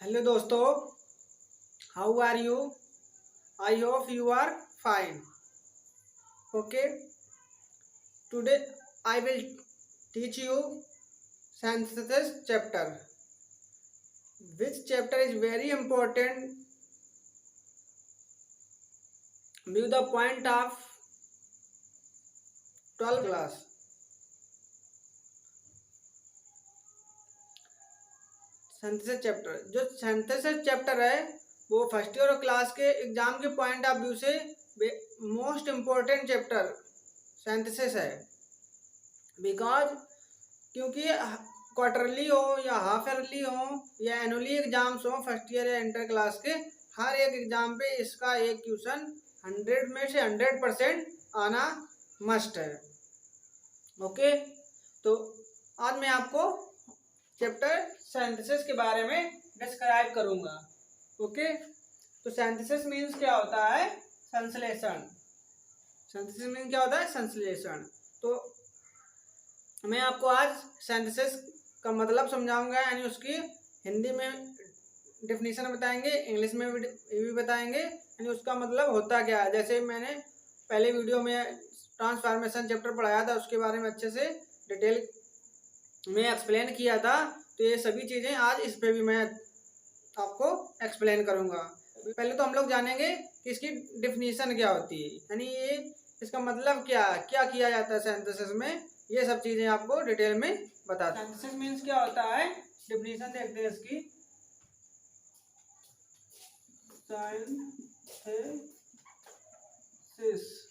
Hello दोस्तों, how are you? I hope you are fine. Okay, today I will teach you synthesis chapter. Which chapter is very important with the point of 12th class. Synthesis chapter, जो synthesis chapter है वो first year class के exam के point of view से most important chapter synthesis है. Because क्योंकि quarterly हो या हाफ ईयरली हो या एनुअली एग्जाम्स हो फर्स्ट ईयर या इंटर क्लास के, हर एक एग्जाम पे इसका एक क्वेश्चन 100 में से 100% आना मस्ट है. ओके, तो आज मैं आपको चैप्टर सिंथेसिस के बारे में डिस्क्राइब करूंगा. ओके, तो सिंथेसिस मीन्स क्या होता है? संश्लेषण. सिंथेसिस मीन्स क्या होता है? संश्लेषण. तो मैं आपको आज सिंथेसिस का मतलब समझाऊंगा, यानी उसकी हिंदी में डिफिनीशन बताएंगे, इंग्लिश में भी बताएंगे, यानी उसका मतलब होता क्या है. जैसे मैंने पहले वीडियो में ट्रांसफॉर्मेशन चैप्टर पढ़ाया था, उसके बारे में अच्छे से डिटेल में एक्सप्लेन किया था. तो ये सभी चीज़ें आज इस पे भी मैं आपको एक्सप्लेन करूँगा. पहले तो हम लोग जानेंगे कि इसकी डिफिनीशन क्या होती है, यानी ये इसका मतलब क्या क्या किया जाता है सिंथेसिस में, ये सब चीज़ें आपको डिटेल में बताते हैं. सिंथेसिस मीन्स क्या होता है, डिफिनीशन देखते हैं इसकी.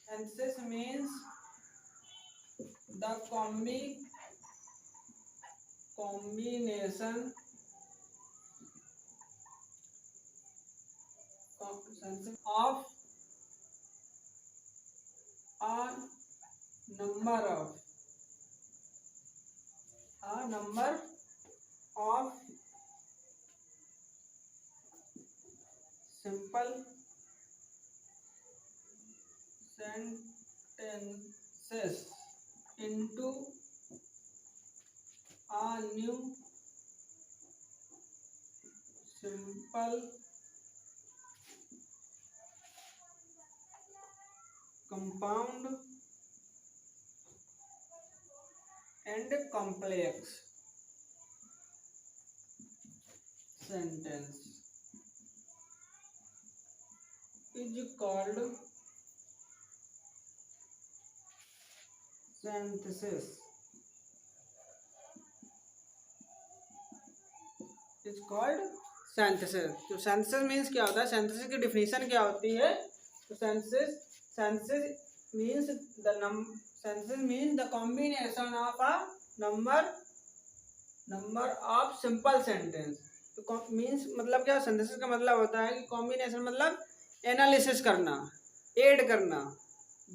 Synthesis means the combination of a number of simple sentences into a new simple compound and complex sentence is called synthesis. Is called synthesis. तो सिंथेसिस मीन्स क्या होता है, सिंथेसिस की डिफिनीशन क्या होती है? तो synthesis means the combination of a number of simple sentence. तो मीन्स मतलब क्या, सिंथेसिस का मतलब होता है कि कॉम्बिनेशन मतलब एनालिसिस करना, ऐड करना,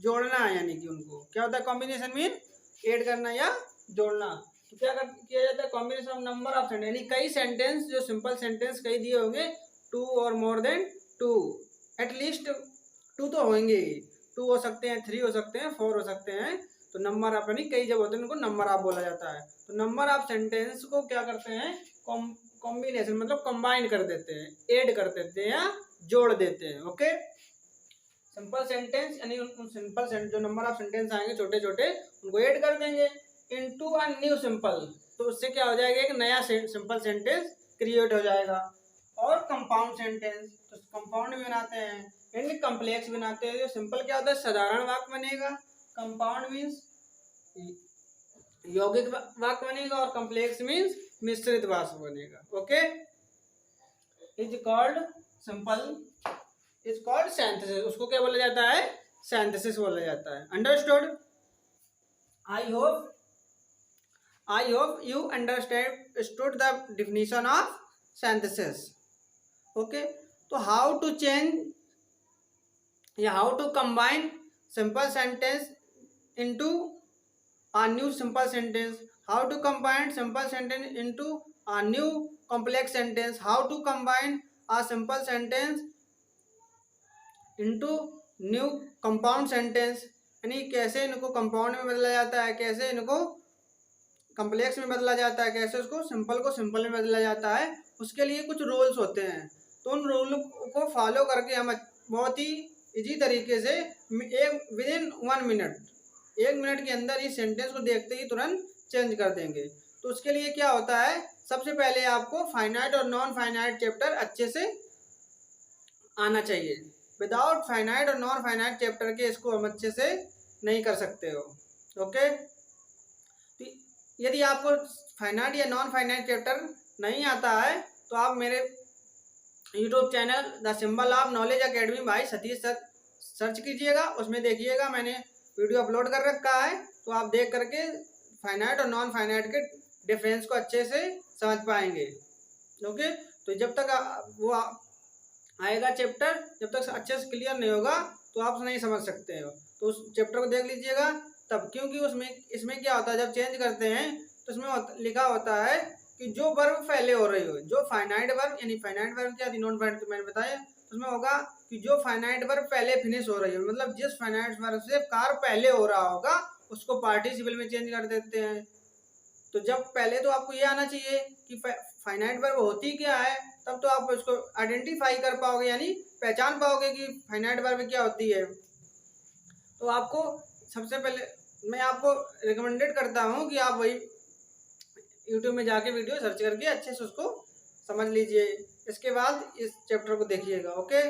जोड़ना, यानी कि उनको क्या होता है कॉम्बिनेशन मीन ऐड करना या जोड़ना. तो क्या किया जाता है, combination of number of sentence, यानी कई सेंटेंस, जो सिंपल सेंटेंस कई दिए होंगे, 2 और मोर देन 2, एटलीस्ट 2 तो होंगे ही, 2 हो सकते हैं, 3 हो सकते हैं, 4 हो सकते हैं. तो नंबर ऑफ यानी कई जब होते हैं उनको नंबर ऑफ बोला जाता है. तो नंबर ऑफ सेंटेंस को क्या करते हैं, कॉम्बिनेशन मतलब कंबाइन कर देते हैं, ऐड कर देते हैं या जोड़ देते हैं. ओके, सिंपल सेंटेंस यानी उन सिंपल सेंटेंस जो नंबर ऑफ सेंटेंस आएंगे छोटे छोटे, उनको ऐड कर देंगे इनटू अ न्यू सिंपल. तो उससे क्या हो जाएगा, एक नया सिंपल सेंटेंस क्रिएट हो जाएगा. और कंपाउंड सेंटेंस, तो कंपाउंड भी बनाते हैं, एंड कॉम्प्लेक्स बनाते हैं. जो सिंपल क्या होता है, साधारण वाक्य बनेगा. कंपाउंड मीन्स यौगिक वाक्य बनेगा, और कॉम्प्लेक्स मीन्स मिश्रित वाक्य बनेगा. Okay, is called simple is called synthesis. उसको क्या बोला जाता है, सिंथेसिस बोला जाता है. Understood? I hope you understood the definition of synthesis. Okay, so how to combine simple sentence into a new simple sentence, how to combine simple sentence into a new complex sentence, how to combine a simple sentence into new compound sentence, यानी कैसे इनको compound में बदला जाता है, कैसे इनको complex में बदला जाता है, कैसे उसको सिंपल को सिंपल में बदला जाता है, उसके लिए कुछ रूल्स होते हैं। तो उन रूल को फॉलो करके हम बहुत ही इजी तरीके से एक विदिन 1 मिनट, 1 मिनट के अंदर इस सेंटेंस को देखते ही तुरंत चेंज कर देंगे। तो उसके लिए क्या होता है, सबसे पहले आपको फाइनाइट और नॉन फाइनाइट चैप्टर अच्छे से आना चाहिए। विदाउट फाइनाइट और नॉन फाइनाइट चैप्टर के इसको हम अच्छे से नहीं कर सकते हो। ओके, तो यदि आपको फाइनाइट या नॉन फाइनाइट चैप्टर नहीं आता है तो आप मेरे YouTube channel the symbol of knowledge academy by Satish sir search कीजिएगा, उसमें देखिएगा मैंने वीडियो अपलोड कर रखा है। तो आप देख करके फाइनाइट और नॉन फाइनाइट के डिफरेंस को अच्छे से समझ पाएंगे। ओके, तो जब तक वो आएगा चैप्टर, जब तक अच्छे से क्लियर नहीं होगा तो आप नहीं समझ सकते हो। तो उस चैप्टर को देख लीजिएगा तब, क्योंकि उसमें इसमें क्या होता है, जब चेंज करते हैं तो उसमें लिखा होता है कि जो वर्ब पहले हो रही हो, जो फाइनाइट वर्ब, यानी फाइनाइट वर्ब क्या थी, नॉन फाइनाइट तो मैंने बताया, उसमें होगा कि जो फाइनाइट वर्ब पहले फिनिश हो रही है, मतलब जिस फाइनाइट वर्ब से कार पहले हो रहा होगा उसको पार्टिसिपल में चेंज कर देते हैं। तो जब पहले तो आपको ये आना चाहिए कि फाइनाइट वर्ब होती क्या है, तब तो आप उसको आइडेंटिफाई कर पाओगे, यानी पहचान पाओगे कि फाइनाइट वर्ब क्या होती है। तो आपको सबसे पहले मैं आपको रिकमेंडेड करता हूँ कि आप वही यूट्यूब में जाके वीडियो सर्च करके अच्छे से उसको समझ लीजिए, इसके बाद इस चैप्टर को देखिएगा। ओके,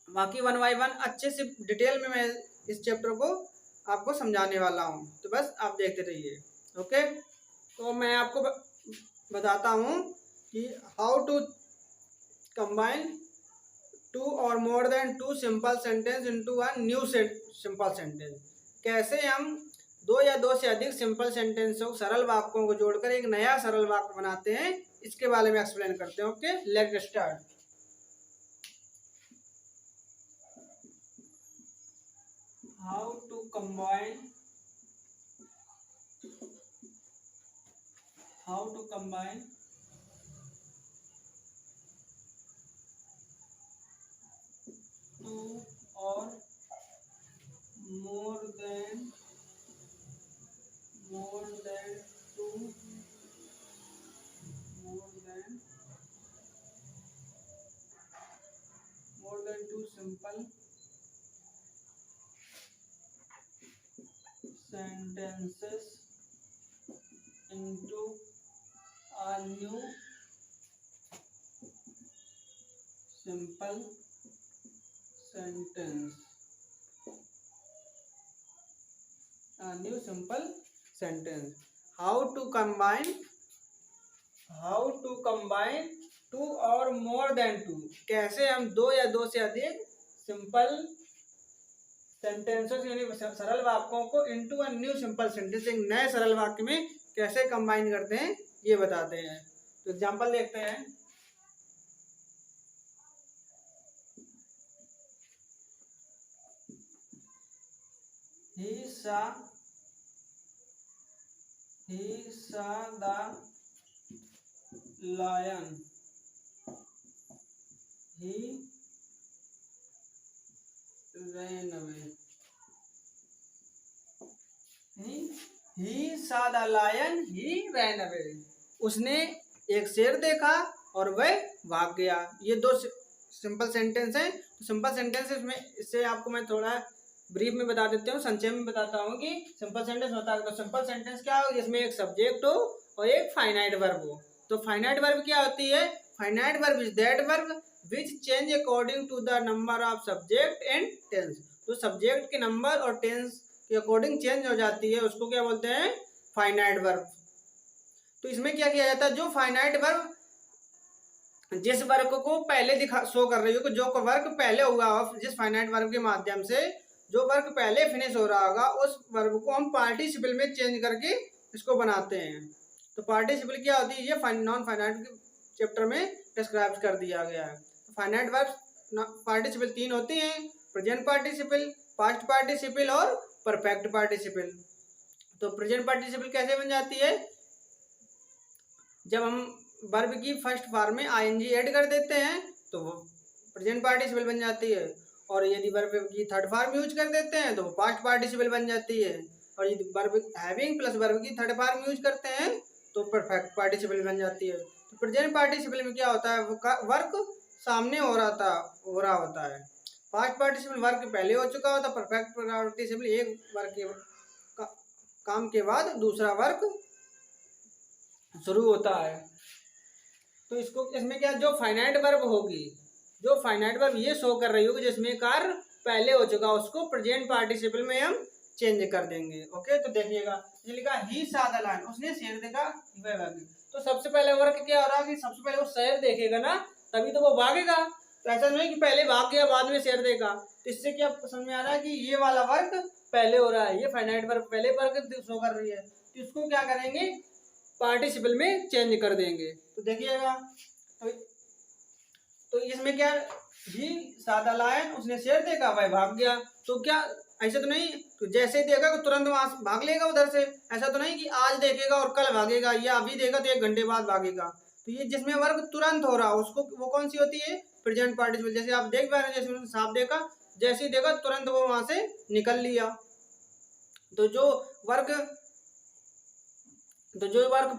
बाकी 1 बाय 1 अच्छे से डिटेल में मैं इस चैप्टर को आपको समझाने वाला हूँ, तो बस आप देखते रहिए। ओके, तो मैं आपको बताता हूँ कि हाउ टू कंबाइन 2 और more than 2 simple sentence into a new simple sentence. कैसे हम 2 या 2 से अधिक सिंपल सेंटेंसों, सरल वाक्यों को जोड़कर एक नया सरल वाक्य बनाते हैं, इसके बारे में एक्सप्लेन करते हैं। Okay, let's start. How to combine 2 or more than 2 simple sentences into a new simple sentence. How to combine 2 और more than 2, कैसे हम 2 या 2 से अधिक सिंपल सेंटेंसेस यानी सरल वाक्यों को into a new simple sentence, एक नए सरल वाक्य में कैसे कंबाइन करते हैं ये बताते हैं। तो एग्जांपल देखते हैं। He saw the lion. He ran away. He saw the lion. He ran away. उसने एक शेर देखा और वह भाग गया। ये 2 सिंपल सेंटेंस हैं। तो सिंपल सेंटेंसेस में इससे आपको मैं थोड़ा ब्रीफ में बता देता हूँ, संक्षेप में बताता हूँ कि सिंपल सेंटेंस होता है। तो सिंपल सेंटेंस क्या हो, जिसमें एक सब्जेक्ट हो और एक फाइनाइट वर्ब हो। तो फाइनाइट वर्ब क्या होती है, finite verb is that verb which change according to the number of subject and tense. तो सब्जेक्ट के नंबर और टेंस के अकॉर्डिंग चेंज हो जाती है, उसको क्या बोलते हैं, फाइनाइट वर्ब। तो इसमें क्या किया जाता है, जो फाइनाइट वर्ब जिस वर्ग को पहले शो कर रही हो, जो वर्ग पहले हुआ हो, जिस फाइनाइट वर्ब के माध्यम से जो वर्ग पहले फिनिश हो रहा होगा, उस वर्ब को हम पार्टिसिपल में चेंज करके इसको बनाते हैं। तो पार्टिसिपल क्या होती है, ये नॉन फाइनाइट चैप्टर में डिस्क्राइब कर दिया गया है। फाइनाइट वर्ब पार्टिसिपल 3 होती हैं, प्रेजेंट पार्टिसिपल, पास्ट पार्टिसिपल और परफेक्ट पार्टिसिपल। तो प्रेजेंट पार्टिसिपल कैसे बन जाती है, जब हम वर्ब की फर्स्ट फॉर्म में आईएनजी ऐड कर देते हैं तो वो प्रेजेंट पार्टिसिपल बन जाती है, और यदि वर्ब की थर्ड फॉर्म यूज कर देते हैं तो वो पास्ट पार्टिसिपल बन जाती है। और यदि वर्ब हैविंग प्लस वर्ब की थर्ड फॉर्म यूज करते हैं तो परफेक्ट पार्टिसिपल बन जाती है। तो प्रेजेंट पार्टिसिपल में क्या होता है, वर्क सामने हो रहा होता है। पास्ट पार्टिसिपल वर्क पहले हो चुका होता है, परफेक्ट पार्टिसिपल एक वर्क के काम के बाद दूसरा वर्क शुरू होता है। तो इसमें क्या, जो फाइनाइट वर्ब होगी, जो फाइनाइट वर्ब ये शो कर रही होगी जिसमें कार्य पहले हो चुका, उसको प्रेजेंट पार्टिसिपल में हम चेंज कर देंगे। ओके, तो देखिएगा लिखा ही सा द लायन, उसने शेर देखा। तो सबसे पहले वर्क क्या हो रहा है कि सबसे पहले वो शेर देखेगा ना, तभी तो वो भागेगा। तो ऐसा नहीं कि पहले भाग गया बाद में शेर देखा। तो इससे क्या समझ में आ रहा है कि ये वाला वर्क पहले हो रहा है, ये फाइनाइट वर्ब पहले वर्क शो कर रही है। तो इसको क्या करेंगे, पार्टिसिपल में चेंज कर देंगे। तो देखिएगा तो इसमें क्या, ही सादा लायन, उसने शेर देखा, वह भाग गया। तो क्या ऐसा तो नहीं तो जैसे ही देखा तो तुरंत वहां भाग लेगा उधर से, ऐसा तो नहीं कि आज देखेगा और कल भागेगा, या अभी देखा तो 1 घंटे बाद भागेगा। तो ये जिसमें वर्क तुरंत हो रहा है उसको वो कौन सी होती है, प्रेजेंट पार्टिसिपल। जैसे आप देख पा रहे हैं, जैसे उन्होंने सांप देखा, जैसे ही देखा तुरंत वो वहां से निकल लिया। तो जो वर्क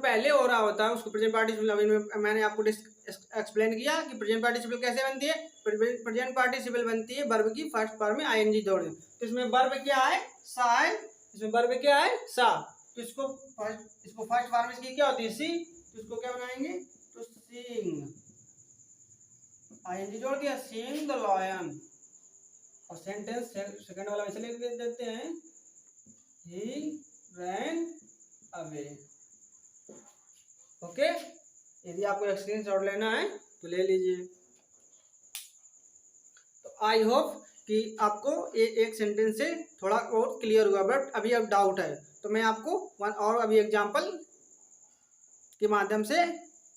पहले हो रहा होता है उसको प्रेजेंट पार्टिसिपल, अभी मैंने आपको एक्सप्लेन किया कि प्रेजेंट पार्टिसिपल कैसे बनती है। प्रेजेंट पार्टिसिपल बनती है वर्ब की फर्स्ट फॉर्म में आईएनजी जोड़। तो इसमें वर्ब क्या है, सा है। इसमें वर्ब क्या है, सा। तो इसको फर्स्ट फॉर्म इसकी क्या होती है, सी। तो इसको क्या बनाएंगे, तो सिंग, आईएनजी जोड़ दिया, सिंग द लायन। और सेंटेंस सेकंड वाला वैसे लिख देते हैं, ही रैन अवे। ओके, यदि आपको स्क्रीनशॉट लेना है तो ले लीजिए। तो आई होप कि आपको एक सेंटेंस से थोड़ा और क्लियर हुआ, बट अभी अब डाउट है तो मैं आपको वन और अभी एग्जांपल के माध्यम से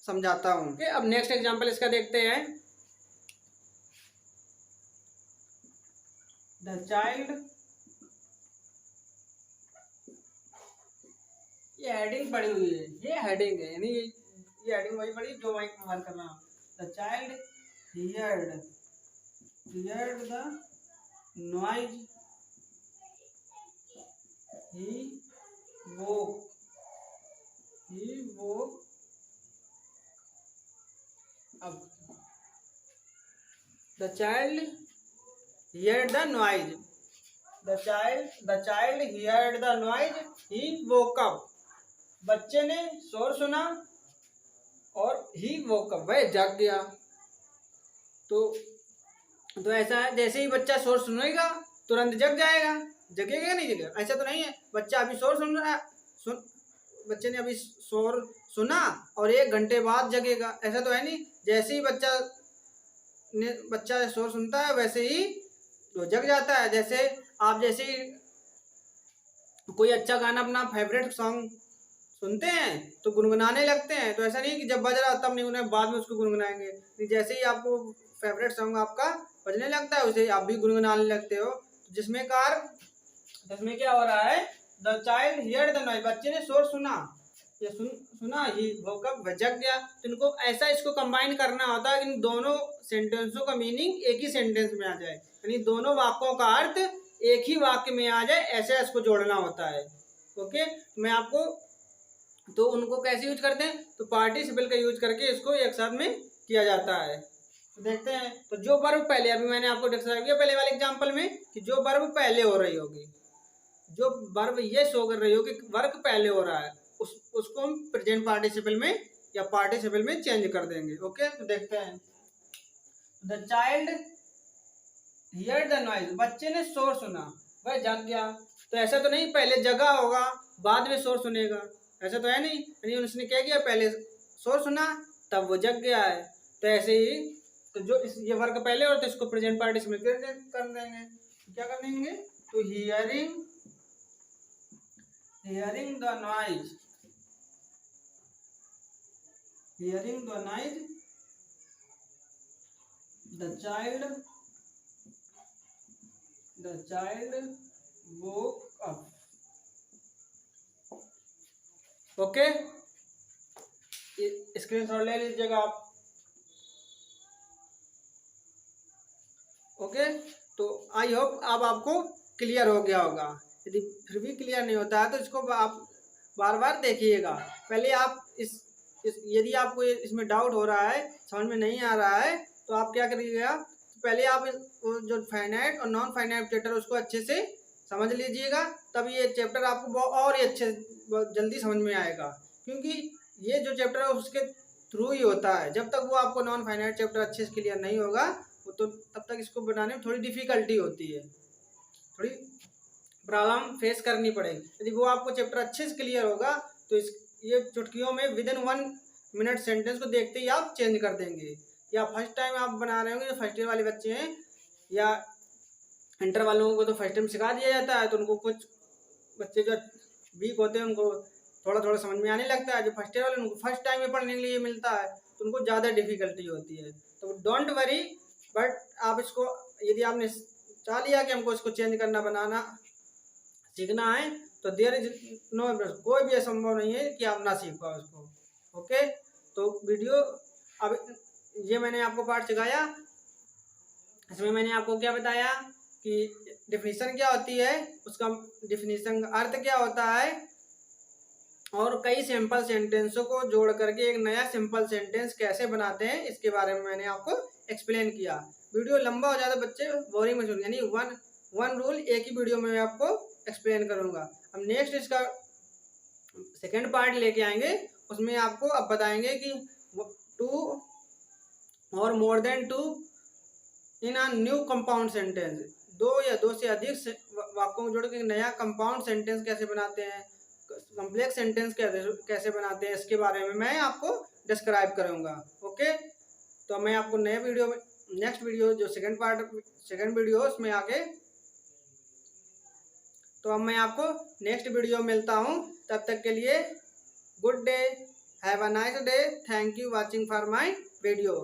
समझाता हूँ। ओके, अब नेक्स्ट एग्जांपल इसका देखते हैं। द चाइल्ड, ये हेडिंग पड़ी हुई है, ये हेडिंग है, यानी ये हेडिंग वही पड़ी जो मैं कवर कर रहा हूँ। The child heard the noise, he woke up. The child heard the noise. The child heard the noise. He woke up. बच्चे ने शोर सुना और he woke up, वह जग गया। तो ऐसा है, जैसे ही बच्चा शोर सुनेगा तुरंत जग जाएगा, जगेगा नहीं जगेगा, ऐसा तो नहीं है। बच्चा अभी शोर सुन रहा है, बच्चे ने अभी शोर सुना और 1 घंटे बाद जगेगा, ऐसा तो है नहीं। जैसे ही बच्चा शोर सुनता है वैसे ही तो जग जाता है। जैसे ही कोई अच्छा गाना, अपना फेवरेट सॉन्ग सुनते हैं तो गुनगुनाने लगते हैं। तो ऐसा नहीं कि जब बज रहा तब नहीं गुनगुनाए, बाद में उसको गुनगुनाएंगे। जैसे ही आपको फेवरेट सॉन्ग आपका बजने लगता है उसे आप भी गुनगुनाने लगते हो। जिसमें क्या हो रहा है, the child heard the noise, बच्चे ने शोर सुना, ये सुना, ही woke up, जग गया। तो इनको ऐसा इसको कंबाइन करना होता है, इन दोनों सेंटेंसों का मीनिंग एक ही सेंटेंस में आ जाए, यानी दोनों वाक्यों का अर्थ एक ही वाक्य में आ जाए, ऐसे इसको जोड़ना होता है। ओके, मैं आपको तो उनको कैसे यूज करते हैं, तो पार्टिसिपल का यूज करके इसको एक साथ में किया जाता है। तो देखते हैं, तो जो वर्ब पहले, अभी मैंने आपको डिस्क्राइब किया पहले वाले एग्जांपल में कि जो वर्ब पहले हो रही होगी, जो वर्ब ये शो कर रही होगी वर्क पहले हो रहा है, उसको हम प्रेजेंट पार्टिसिपल में या पार्टिसिपल में चेंज कर देंगे। ओके, तो देखते हैं। The child heard the noise, बच्चे ने शोर सुना, वह जग गया। तो ऐसा तो नहीं पहले जगा होगा बाद में शोर सुनेगा, ऐसा तो है नहीं। यानी उसने क्या किया, पहले शोर सुना तब वो जग गया है। तो ऐसे ही तो जो ये वर्क पहले और तो इसको प्रेजेंट पार्टिसिपल कर देंगे। क्या कर देंगे, तो hearing the noise, the child woke up. Okay, screenshot ले लीजिएगा आप। ओके, तो आई होप अब आपको क्लियर हो गया होगा। यदि फिर भी क्लियर नहीं होता है तो इसको आप बार बार देखिएगा। पहले आप यदि आपको इसमें डाउट हो रहा है, समझ में नहीं आ रहा है, तो आप क्या करिएगा, पहले आप जो फाइनाइट और नॉन फाइनाइट चैप्टर उसको अच्छे से समझ लीजिएगा, तब ये चैप्टर आपको और ही अच्छे जल्दी समझ में आएगा। क्योंकि ये जो चैप्टर है उसके थ्रू ही होता है। जब तक वो आपको नॉन फाइनाइट चैप्टर अच्छे से क्लियर नहीं होगा वो तो तब तक इसको बनाने में थोड़ी डिफिकल्टी होती है, थोड़ी प्रॉब्लम फेस करनी पड़ेगी। यदि वो आपको चैप्टर अच्छे से क्लियर होगा तो ये चुटकियों में विद इन 1 मिनट सेंटेंस को देखते ही आप चेंज कर देंगे। या फर्स्ट टाइम आप बना रहे होंगे, जो फर्स्ट ईयर वाले बच्चे हैं या इंटर वालों को तो फर्स्ट टाइम सिखा दिया जाता है, तो उनको कुछ बच्चे जो वीक होते हैं उनको थोड़ा थोड़ा समझ में आने लगता है। जो फर्स्ट ईयर वाले उनको फर्स्ट टाइम में पढ़ने के लिए मिलता है तो उनको ज़्यादा डिफिकल्टी होती है। तो डोंट वरी, बट आप इसको यदि आपने चाह लिया कि हमको इसको चेंज करना बनाना सीखना है तो देयर इज नो, कोई भी असंभव नहीं है कि आप ना सीख पाओ उसको। ओके, तो वीडियो अब ये मैंने आपको पार्ट सिखाया, इसमें मैंने आपको क्या बताया कि डेफिनेशन क्या होती है, उसका डेफिनेशन का अर्थ क्या होता है, और कई सिंपल सेंटेंसों को जोड़ करके एक नया सिंपल सेंटेंस कैसे बनाते हैं इसके बारे में मैंने आपको एक्सप्लेन किया। वीडियो लंबा हो जाता बच्चे बोरिंग महसूस, यानी वन रूल एक ही वीडियो में आपको एक्सप्लेन करूंगा। अब नेक्स्ट इसका सेकेंड पार्ट लेके आएंगे, उसमें आपको अब बताएंगे कि 2 और more than 2 in a new compound sentence, 2 या 2 से अधिक वाक्यों को जोड़ के नया कंपाउंड सेंटेंस कैसे बनाते हैं, कॉम्प्लेक्स सेंटेंस कैसे बनाते हैं, इसके बारे में मैं आपको डिस्क्राइब करूंगा। ओके, तो मैं आपको नए वीडियो में, नेक्स्ट वीडियो जो सेकेंड वीडियो उसमें आगे, तो अब मैं आपको नेक्स्ट वीडियो मिलता हूँ। तब तक के लिए good day, have a nice day, thank you watching for my video.